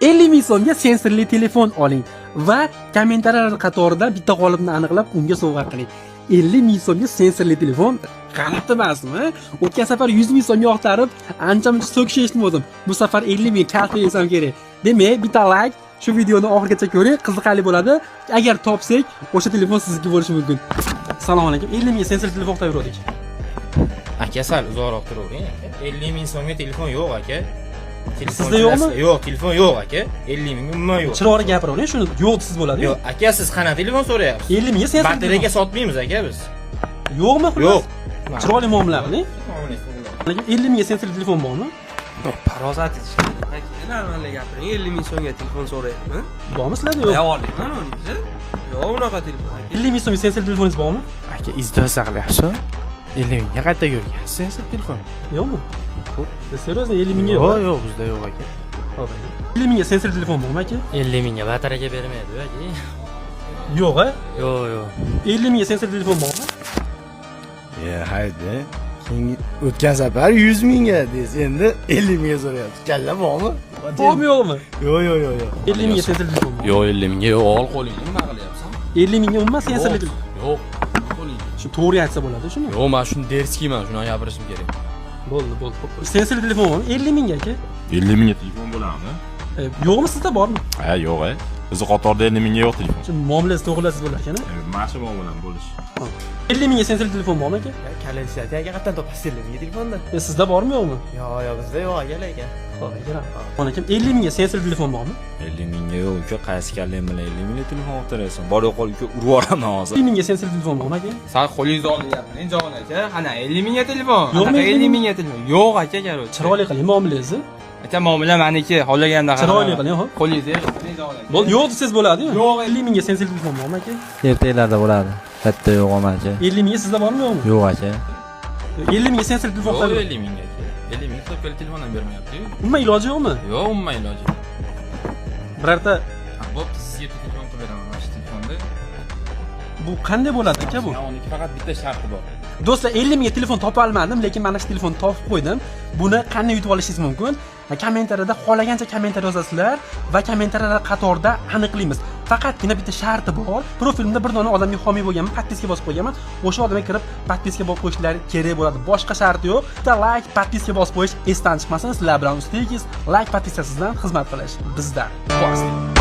50 ming so'mga sensorli telefon oling va kommentariyalar qatoridan bitta g'olibni aniqlab unga sovg'a qiling. 50 ming so'mga sensorli telefon g'alati emasmi? O'tgan safar 100 ming so'mga oqtarib, ancha-muncha so'kish eshitdim. Bu safar 50 ming kalta yesam kerak. Demak, bitta like, shu videoni oxirigacha ko'ring, qiziqarli bo'ladi. Agar topsak, o'sha telefon sizniki bo'lishi mumkin. Assalomu alaykum. 50 ming sensorli telefon tayyorladik. Aka sal uzoqroq turavering aka. 50 ming so'mga telefon yo'q aka. Sizda yo'qmi? Yo'q, telefon yo'q aka. 50 ming umuman yo'q. Chiroyli gapiravering, shuni yo'q siz bo'ladi. Yo'q, aka siz qanaqa telefon so'rayapsiz? 50 mingga sensorli. Batareyaga sotmaymiz aka biz. Yo'qmi? Yo'q. Chiroyli muomala qiling. 50 mingga sensorli telefon bormi? Parozatingiz. Normalniy gapiring. 50 ming so'mga telefon so'rayapmi? Bormi sizlarda yo'q? Yo'qlikmi uningiz? Yo'q unaqa telefon. 50 ming so'mga sensorli telefoningiz bormi? Aka izdoz saqlayapsiz. 50 mingga qayta ko'rgansiz sensorli telefon. Yo'qmi? Seriyozmi 50 mingga yo'q? Yo'q, bizda yo'q aka. 50 mingga sensorli telefon bormi aka? 50 mingga batareyaga bermaydi aka. Yo'q, a? Yo'q. 50 mingga sensorli telefon bormi? Haydi. O'tgan safar 100 mingga deysiz, endi 50 mingga so'rayapsiz. Kalla bormi? Bormi yo'qmi? Yo'q. 50 mingga sensorli telefon bormi? Yo'q, 50 mingga yo'q, ol qo'lingni nima qilyapsan? 50 mingga umuman sensorli telefon. Yo'q, qo'ling. Shu to'g'ri aytsa bo'ladi, shuni. Yo'q, men shuni derskiyman, shuni gapirishim kerak. Bo'ldi. Sensorli telefon bormi? 50 mingga aka. 50 mingga telefon bo'ladimi? Yo'qmi sizda bormi? Ha, yo'q, a. Bizni qatorda 50 mingga yo'q telefon. Shu muomalangiz to'g'rilasiz bo'lar ekan. Mashina bilan bo'lish. 50 mingga sensorli telefon bormi aka? Kalensiyaga qatdan topasiz 50 mingga telefonda. Sizda bormi yo'qmi? Yo'q, bizda yo'q aka lekin. Xo'p, aka. 50 mingga sensorli telefon bormi? 50 mingga yo'q uka, qaysi kallang bilan 50 mingga telefon olib bor yo'qol uka, urib yuboraman hozir. 50 mingga sensorli telefon bormi aka? Sal qo'lingizni olyapman, jon aka. Qana 50 mingga telefon? Yo'qmi 50 mingga telefon? Yo'q aka, garoch. Chiroyli qiling muomalangizni. Aka muomala meniki, xohlaganda qara. Chiroyli qiling, xo'p. Qo'lingizni jon aka. Bo'ldi, yo'q desiz bo'ladi-yu. Yo'q, 50 mingga sensorli telefon bormi aka? Ertaklarda bo'ladi. Katta yo'q amachi. 50 mingga sizda bormi yo'qmi? Yo'q aka. 50 mingga sensorli telefon Yo'q, qilib. 50 mingga aka. 50 ming hisobga telefondan bermayapti-yu. Umuman iloji yo'qmi? Yo'q, umuman iloji. Birorta Bo'pti, sizga telefon qilib beraman mana shu telefonda. bu qanday bo'ladi aka bu? Uniki faqat bitta sharti bor. Do'stlar, 50 mingga telefon topa olmadim, lekin mana shu telefonni topib qo'ydim. Buni qanday yutib olishingiz mumkin? Kommentariyada xohlagancha kommentariy yozasizlar va kommentariyalar qatorida aniqlaymiz. Faqatgina bitta sharti bor. Profilimda bir dona odamga homiy bo'lganman, podpiska bosib qo'yganman. O'sha odamga kirib podpiska bosib qo'yishlari kerak bo'ladi. Boshqa sharti yo'q. Bitta like, podpiska bosib qo'yish esdan chiqmasin. Sizlar bilan ustunligingiz like podpiskasizdan xizmat qilish bizdan. Boshlaymiz.